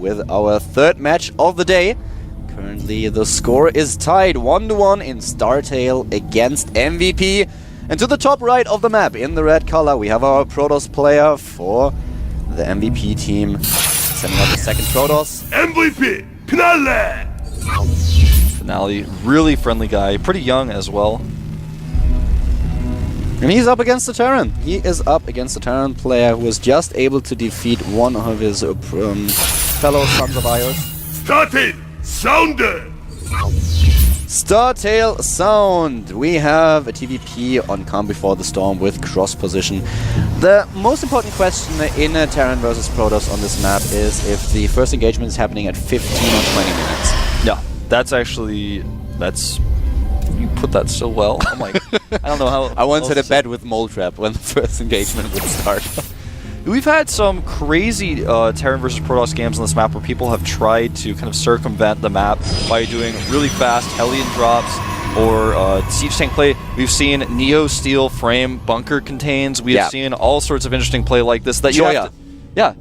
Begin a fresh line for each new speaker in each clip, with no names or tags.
with our third match of the day. Currently the score is tied 1-1 in StarTale against MVP. And to the top right of the map, in the red color, we have our Protoss player for the MVP team. Sending out the second Protoss.
MVP! Finale!
Finale, really friendly guy, pretty young as well.
And he's up against the Terran. He is up against the Terran player who was just able to defeat one of his fellow Sons of Ios.
StarTale! Sounder!
StarTale Sound! We have a TVP on Calm Before the Storm with cross position. The most important question in a Terran versus Protoss on this map is if the first engagement is happening at 15 or 20 minutes.
Yeah, that's actually... You put that so well. I'm like, I don't know how...
I once had a bet with Mole Trap when the first engagement would start.
We've had some crazy Terran versus Protoss games on this map where people have tried to kind of circumvent the map by doing really fast Hellion drops or siege tank play. We've seen Neo Steel Frame Bunker Contains. We have seen all sorts of interesting play like this. That
Joya.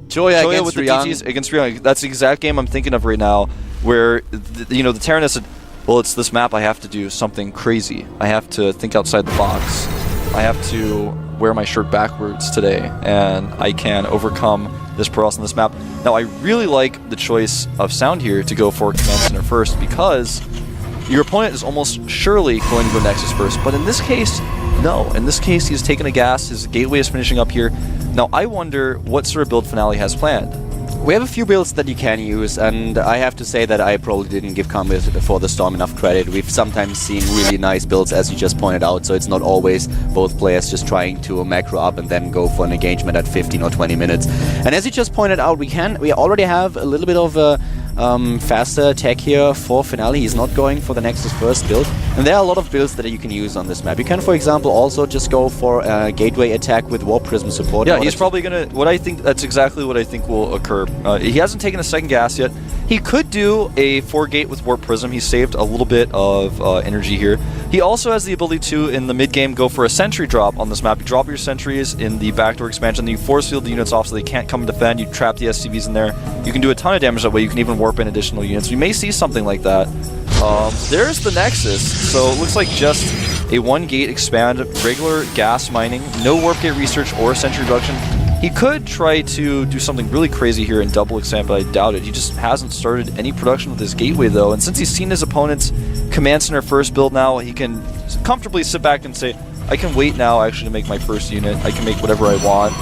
Joya against
with
Ryang.
the DTs against Ryang. That's the exact game I'm thinking of right now where, the Terran has said, well, it's this map, I have to do something crazy. I have to think outside the box. I have to wear my shirt backwards today, and I can overcome this Protoss on this map. Now, I really like the choice of Sound here to go for Command Center first, because your opponent is almost surely going to go Nexus first, but in this case, no. In this case, he's taken a gas, his gateway is finishing up here. Now, I wonder what sort of build Finale has planned.
We have a few builds that you can use, and I have to say that I probably didn't give Calm Before the Storm enough credit. We've sometimes seen really nice builds, as you just pointed out, so it's not always both players just trying to macro up and then go for an engagement at 15 or 20 minutes. And as you just pointed out, we already have a little bit of a faster tech here for Finale. He's not going for the Nexus first build, and there are a lot of builds that you can use on this map. You can, for example, also just go for a gateway attack with Warp Prism support.
Yeah, he's probably gonna. That's exactly what I think will occur. He hasn't taken a second gas yet. He could do a 4-gate with Warp Prism. He saved a little bit of energy here. He also has the ability to, in the mid game, go for a sentry drop on this map. You drop your sentries in the backdoor expansion, then you force field the units off so they can't come and defend. You trap the SCVs in there. You can do a ton of damage that way. You can even warp in additional units. We may see something like that. There's the Nexus. So it looks like just a 1-gate expand, regular gas mining, no warp gate research or sentry reduction. He could try to do something really crazy here and double expand, but I doubt it. He just hasn't started any production with his gateway, though. And since he's seen his opponent's Command Center first build now, he can comfortably sit back and say, I can wait now actually to make my first unit. I can make whatever I want.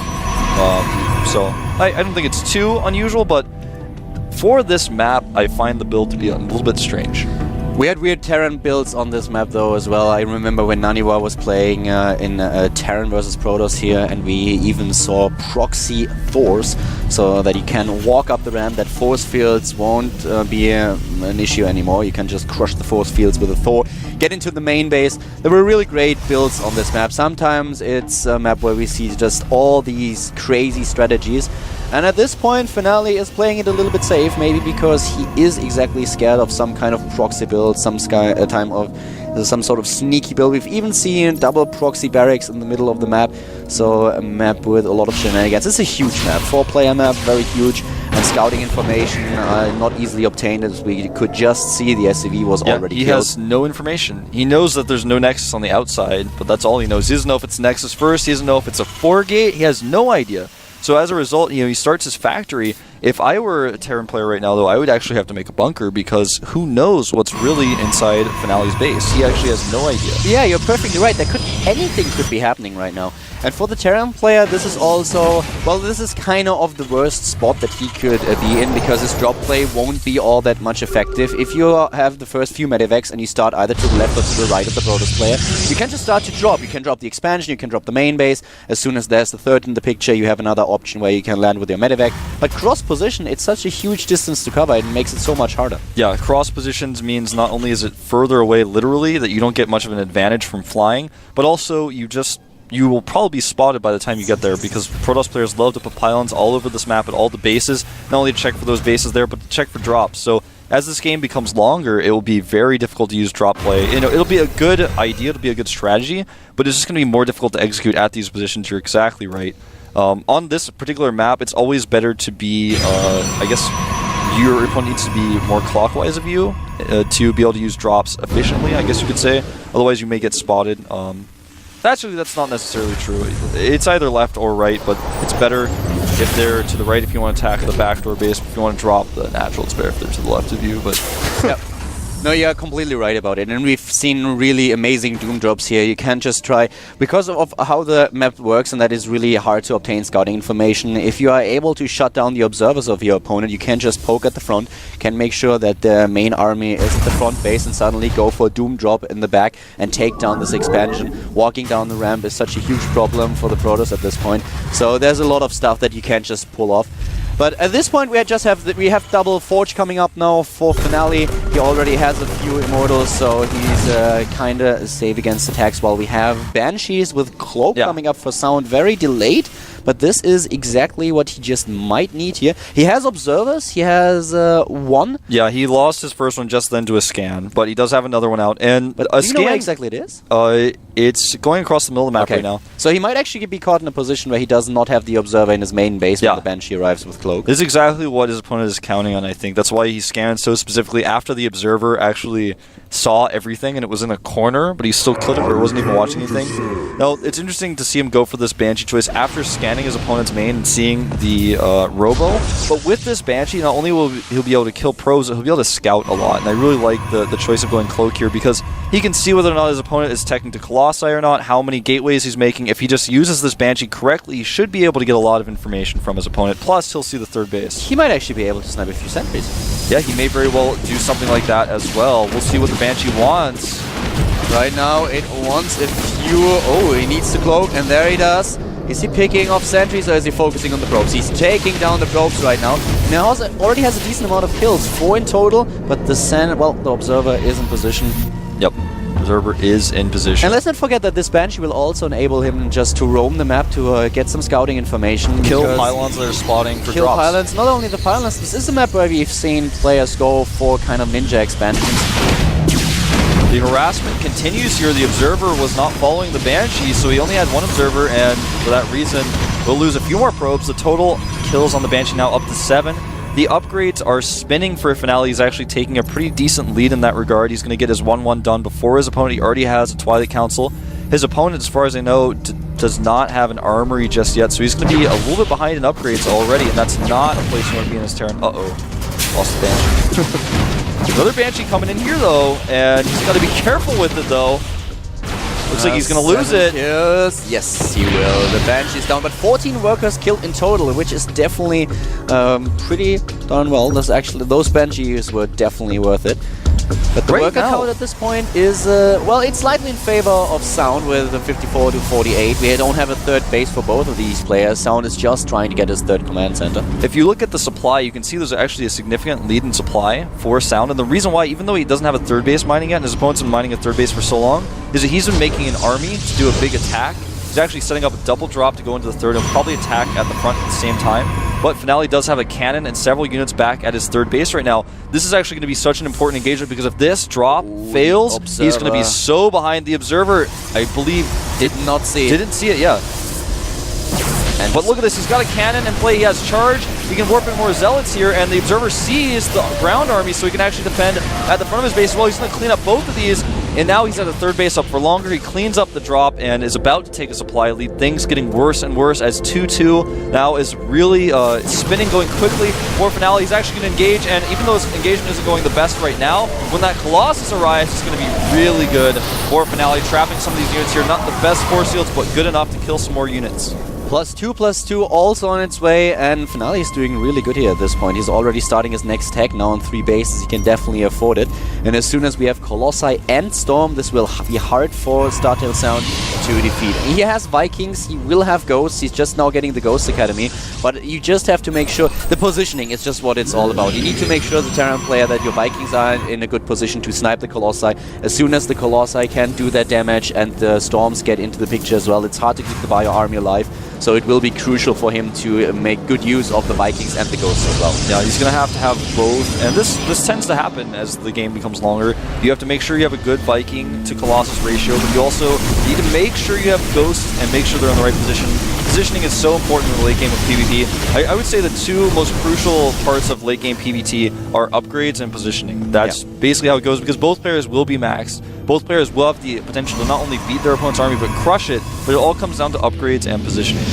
So I don't think it's too unusual, but for this map, I find the build to be a little bit strange.
We had weird Terran builds on this map though as well. I remember when Naniwa was playing in Terran versus Protoss here, and we even saw proxy Thors, so that you can walk up the ramp, that force fields won't be an issue anymore. You can just crush the force fields with a Thor, get into the main base. There were really great builds on this map. Sometimes it's a map where we see just all these crazy strategies. And at this point, Finale is playing it a little bit safe, maybe because he is exactly scared of some kind of proxy build, some sort of sneaky build. We've even seen double proxy barracks in the middle of the map, so a map with a lot of shenanigans. It's a huge map, 4-player map, very huge, and scouting information not easily obtained, as we could just see the SCV was already killed.
He has no information. He knows that there's no Nexus on the outside, but that's all he knows. He doesn't know if it's Nexus first, he doesn't know if it's a 4-gate, he has no idea. So as a result, he starts his factory. If I were a Terran player right now, though, I would actually have to make a bunker, because who knows what's really inside Finale's base. He actually has no idea.
Yeah, you're perfectly right. Anything could be happening right now. And for the Terran player, this is also, well, this is kind of the worst spot that he could be in, because his drop play won't be all that much effective. If you have the first few medivacs and you start either to the left or to the right of the Protoss player, you can just start to drop. You can drop the expansion, you can drop the main base. As soon as there's the third in the picture, you have another option where you can land with your medivac. But cross position, it's such a huge distance to cover, it makes it so much harder.
Yeah, cross positions means not only is it further away literally, that you don't get much of an advantage from flying, but also you will probably be spotted by the time you get there, because Protoss players love to put pylons all over this map at all the bases, not only to check for those bases there, but to check for drops. So as this game becomes longer, it will be very difficult to use drop play. It'll be a good idea, it'll be a good strategy, but it's just going to be more difficult to execute at these positions. You're exactly right. On this particular map, it's always better to be, I guess, your opponent needs to be more clockwise of you to be able to use drops efficiently, I guess you could say. Otherwise, you may get spotted. Actually, that's not necessarily true. It's either left or right, but it's better if they're to the right if you want to attack the backdoor base. If you want to drop the natural, it's better if they're to the left of you. But
Yep. No, you're completely right about it, and we've seen really amazing Doom drops here. You can't just try, because of how the map works, and that is really hard to obtain scouting information. If you are able to shut down the observers of your opponent, you can just poke at the front, can make sure that the main army is at the front base, and suddenly go for a Doom drop in the back and take down this expansion. Walking down the ramp is such a huge problem for the Protoss at this point, so there's a lot of stuff that you can't just pull off. But at this point, we have double Forge coming up now for Finale. He already has a few Immortals, so he's kind of safe against attacks. While we have Banshees with Cloak coming up for Sound, very delayed. But this is exactly what he just might need here. He has Observers. He has one.
Yeah, he lost his first one just then to a scan, but he does have another one out. And
but
a
do you
scan,
know where exactly it is?
It's going across the middle of the map right now.
So he might actually be caught in a position where he does not have the Observer in his main base when the Banshee arrives with Cloak.
This is exactly what his opponent is counting on, I think. That's why he scanned so specifically after the Observer actually saw everything and it was in a corner, but he still killed it, or wasn't even watching anything. Now, it's interesting to see him go for this Banshee choice after scanning his opponent's main and seeing the Robo. But with this Banshee, not only will he'll be able to kill pros, he'll be able to scout a lot. And I really like the choice of going Cloak here because he can see whether or not his opponent is teching to Colossi or not, how many gateways he's making. If he just uses this Banshee correctly, he should be able to get a lot of information from his opponent. Plus, he'll see the third base.
He might actually be able to snipe a few sentries.
Yeah, he may very well do something like that as well. We'll see what the Banshee wants.
Right now, it wants a few... Oh, he needs the Cloak, and there he does. Is he picking off sentries, or is he focusing on the probes? He's taking down the probes right now. Now, he already has a decent amount of kills, 4 in total, but the Observer is in position.
Yep. Observer is in position.
And let's not forget that this Banshee will also enable him just to roam the map to get some scouting information.
Kill pylons that are spotting for drops.
Kill pylons. Not only the pylons, this is a map where we've seen players go for kind of ninja expansions.
The harassment continues here. The Observer was not following the Banshee, so he only had one Observer, and for that reason, we'll lose a few more probes. The total kills on the Banshee now up to 7. The upgrades are spinning for Finale. He's actually taking a pretty decent lead in that regard. He's going to get his 1-1 done before his opponent. He already has a Twilight Council. His opponent, as far as I know, does not have an armory just yet, so he's going to be a little bit behind in upgrades already, and that's not a place you want to be in this Terran. Uh-oh. Lost the Banshee. Another Banshee coming in here, though, and he's got to be careful with it, though. Looks like he's going to lose it.
Yes, he will. The Banshee's down, but 14 workers killed in total, which is definitely pretty darn well. Those Banshees were definitely worth it. But the worker count at this point is, well, it's slightly in favor of Sound with 54 to 48. We don't have a third base for both of these players. Sound is just trying to get his third command center.
If you look at the supply, you can see there's actually a significant lead in supply for Sound. And the reason why, even though he doesn't have a third base mining yet, and his opponent's been mining a third base for so long, is that he's been making an army to do a big attack. He's actually setting up a double drop to go into the third and probably attack at the front at the same time. But Finale does have a cannon and several units back at his third base right now. This is actually going to be such an important engagement because if this drop fails, he's going to be so behind. The Observer, I believe,
didn't see it,
yeah. But look at this, he's got a cannon in play, he has charge, he can warp in more Zealots here, and the Observer sees the ground army so he can actually defend at the front of his base as well. He's going to clean up both of these, and now he's at the third base up for longer. He cleans up the drop and is about to take a supply lead. Things getting worse and worse as 2-2 now is really spinning, going quickly for Finale. He's actually going to engage, and even though his engagement isn't going the best right now, when that Colossus arrives, it's going to be really good for Finale, trapping some of these units here. Not the best force fields, but good enough to kill some more units.
+2/+2 also on its way, and Finale is doing really good here at this point. He's already starting his next tech now on 3 bases. He can definitely afford it. And as soon as we have Colossi and Storm, this will be hard for StarTale Sound to defeat. He has Vikings, he will have Ghosts, he's just now getting the Ghost Academy, but you just have to make sure the positioning is just what it's all about. You need to make sure as a Terran player that your Vikings are in a good position to snipe the Colossi. As soon as the Colossi can do that damage and the Storms get into the picture as well, it's hard to keep the Bio army alive. So it will be crucial for him to make good use of the Vikings and the Ghosts as well.
Yeah, he's going to have both, and this tends to happen as the game becomes longer. You have to make sure you have a good Viking to Colossus ratio, but you also need to make sure you have Ghosts and make sure they're in the right position positioning is so important in the late game of PvP. I would say the two most crucial parts of late game PvT are upgrades and positioning. That's basically how it goes, because both players will be maxed. Both players will have the potential to not only beat their opponent's army, but crush it, but it all comes down to upgrades and positioning.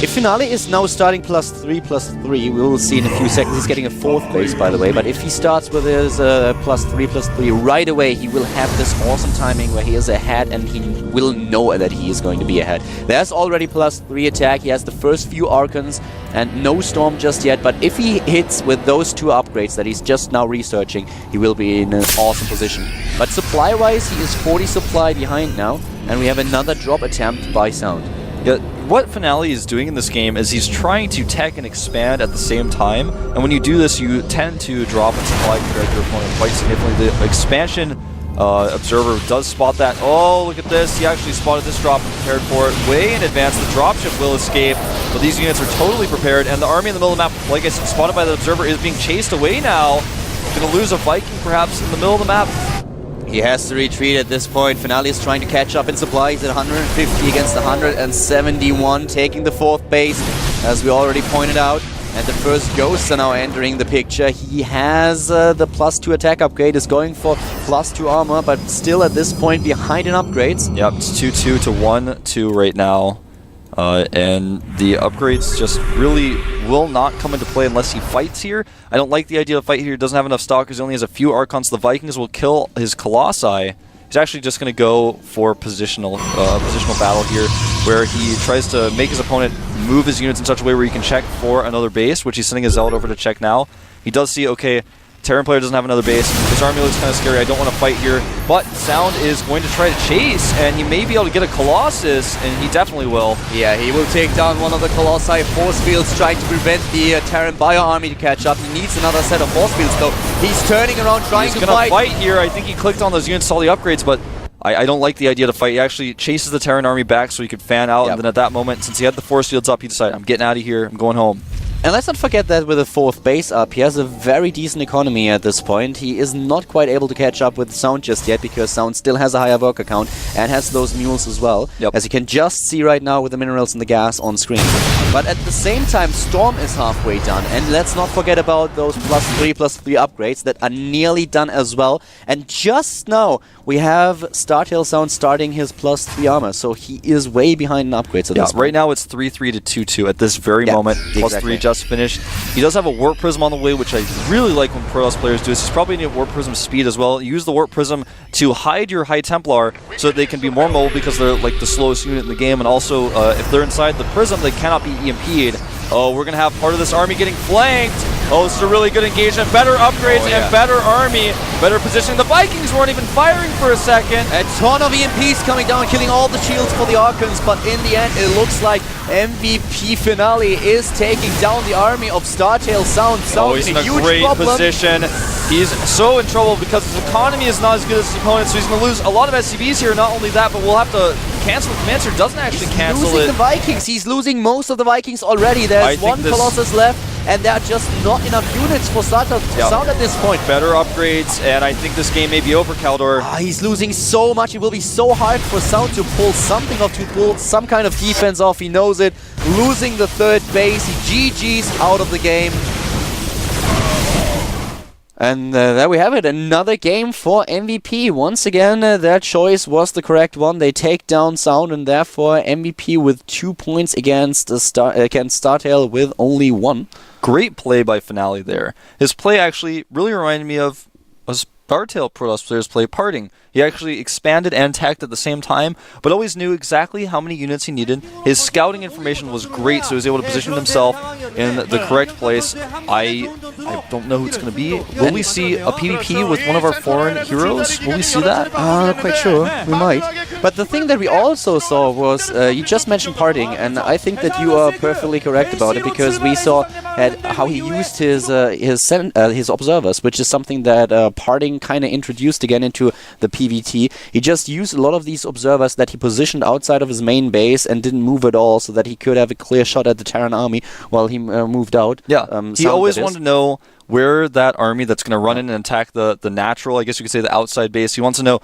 If Finale is now starting +3/+3, we will see in a few seconds. He's getting a 4th base, by the way. But if he starts with his +3/+3 right away, he will have this awesome timing where he is ahead, and he will know that he is going to be ahead. There's already +3 attack. He has the first few Archons and no Storm just yet. But if he hits with those 2 upgrades that he's just now researching, he will be in an awesome position. But supply-wise, he is 40 supply behind now, and we have another drop attempt by Sound.
Yeah, what Finale is doing in this game is he's trying to tech and expand at the same time, and when you do this, you tend to drop in supply compared to your opponent quite significantly. The expansion observer does spot that. Oh, look at this. He actually spotted this drop and prepared for it way in advance. The dropship will escape, but these units are totally prepared, and the army in the middle of the map, like I said, spotted by the observer, is being chased away now. Gonna lose a Viking perhaps in the middle of the map.
He has to retreat at this point. Finale is trying to catch up in supplies at 150 against 171, taking the 4th base, as we already pointed out. And the first ghosts are now entering the picture. He has the +2 attack upgrade, is going for +2 armor, but still at this point behind in upgrades.
Yep, it's 2-2 to 1-2 right now. And the upgrades just really will not come into play unless he fights here. I don't like the idea of fight here. He doesn't have enough stalkers. He only has a few Archons. The Vikings will kill his Colossi. He's actually just going to go for positional battle here, where he tries to make his opponent move his units in such a way where he can check for another base, which he's sending his Zealot over to check now. He does see, okay, Terran player doesn't have another base. His army looks kind of scary. I don't want to fight here. But Sound is going to try to chase, and he may be able to get a Colossus, and he definitely will.
Yeah, he will take down one of the Colossi force fields, trying to prevent the Terran Bio army to catch up. He needs another set of force fields, though. He's turning around, trying to fight.
He's going to fight here. I think he clicked on those units, saw the upgrades, but I don't like the idea to fight. He actually chases the Terran army back so he could fan out, and then at that moment, since he had the force fields up, he decided, I'm getting out of here, I'm going home.
And let's not forget that with a 4th base up, he has a very decent economy at this point. He is not quite able to catch up with Sound just yet, because Sound still has a higher worker count and has those mules as well, as you can just see right now with the minerals and the gas on screen. But at the same time, Storm is halfway done, and let's not forget about those +3/+3 upgrades that are nearly done as well. And just now, we have StarTale Sound starting his +3 armor, so he is way behind in upgrades at this point.
Right now it's 3-3 to 2-2 at this very moment. +3 just finished. He does have a Warp Prism on the way, which I really like when Protoss players do this. He's probably going to need Warp Prism speed as well. Use the Warp Prism to hide your High Templar so that they can be more mobile, because they're like the slowest unit in the game, and also if they're inside the Prism, they cannot be EMP'd. Oh, we're going to have part of this army getting flanked. Oh, this is a really good engagement. Better upgrades and better army. Better positioning. The Vikings weren't even firing for a second.
A ton of EMPs coming down, killing all the shields for the Archons, but in the end, it looks like MVP Finale is taking down the army of StarTale Sound.
He's in a great position. He's so in trouble because his economy is not as good as his opponent, so he's going to lose a lot of SCVs here. Not only that, but we'll have to cancel the Commander. Doesn't actually cancel it.
He's losing the Vikings. He's losing most of the Vikings already. There's one Colossus left, and there are just not enough units for StarTale Sound at this point.
Better upgrades, and I think this game may be over, Kaldor.
He's losing so much. It will be so hard for Sound to pull something off, to pull some kind of defense off. He knows it. Losing the 3rd base. He GG's out of the game. And there we have it, another game for MVP. Once again, their choice was the correct one. They take down Sound, and therefore MVP with 2 points against StarTale with only 1.
Great play by Finale there. His play actually really reminded me of a StarTale Protoss player's play, Parting. He actually expanded and attacked at the same time, but always knew exactly how many units he needed. His scouting information was great, so he was able to position himself in the correct place. I don't know who it's going to be. Will we see a PvP with one of our foreign heroes? Will we see that?
Not quite sure. We might. But the thing that we also saw was, you just mentioned Parting, and I think that you are perfectly correct about it, because we saw how he used his observers, which is something that Parting kind of introduced again into the PvT. He just used a lot of these observers that he positioned outside of his main base and didn't move at all, so that he could have a clear shot at the Terran army while he moved out.
Yeah, he always wanted to know where that army that's going to run in and attack the natural, I guess you could say the outside base. He wants to know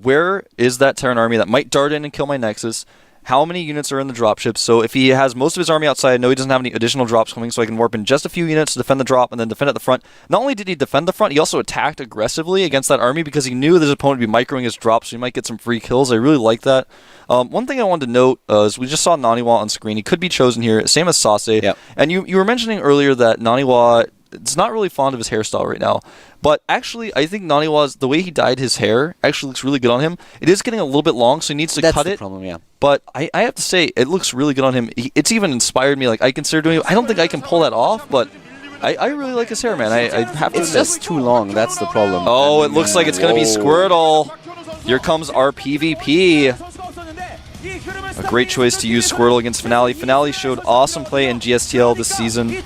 where is that Terran army that might dart in and kill my Nexus, how many units are in the dropship. So if he has most of his army outside, I know he doesn't have any additional drops coming, so I can warp in just a few units to defend the drop and then defend at the front. Not only did he defend the front, he also attacked aggressively against that army because he knew his opponent would be microing his drops, so he might get some free kills. I really like that. One thing I wanted to note is we just saw Naniwa on screen. He could be chosen here, same as Sase.
Yep.
And you were mentioning earlier that Naniwa is not really fond of his hairstyle right now. But actually, I think Naniwa's, the way he dyed his hair actually looks really good on him. It is getting a little bit long, so he needs to cut it.
That's the problem, yeah.
But I have to say, it looks really good on him. It's even inspired me. Like, I consider doing it. I don't think I can pull that off, but I really like his hair, man. I have to
It's
admit.
just too long, that's the problem.
Oh, it looks like it's going to be Squirtle. Here comes our PvP. A great choice to use Squirtle against Finale. Finale showed awesome play in GSTL this season,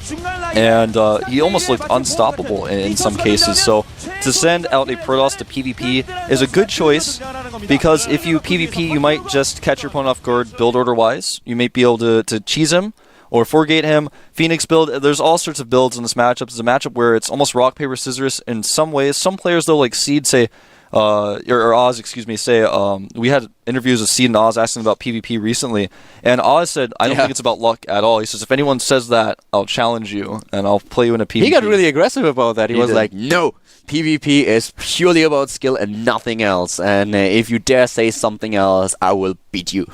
and he almost looked unstoppable in some cases. So to send out a Protoss to PvP is a good choice, because if you PvP, you might just catch your opponent off guard build order-wise. You might be able to cheese him or 4-gate him. Phoenix build, there's all sorts of builds in this matchup. It's a matchup where it's almost rock, paper, scissors in some ways. Some players, though, like Seed, say, or Oz, excuse me, say, we had interviews with Seed and Oz asking about PvP recently, and Oz said, I don't think it's about luck at all. He says, if anyone says that, I'll challenge you, and I'll play you in a PvP.
He got really aggressive about that. He was
did.
like, no, PvP is purely about skill and nothing else, and if you dare say something else, I will beat you.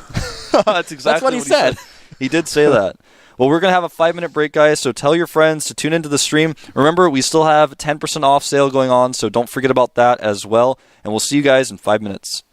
That's exactly
what he said.
He did say that. Well, we're going to have a 5-minute break, guys, so tell your friends to tune into the stream. Remember, we still have 10% off sale going on, so don't forget about that as well. And we'll see you guys in 5 minutes.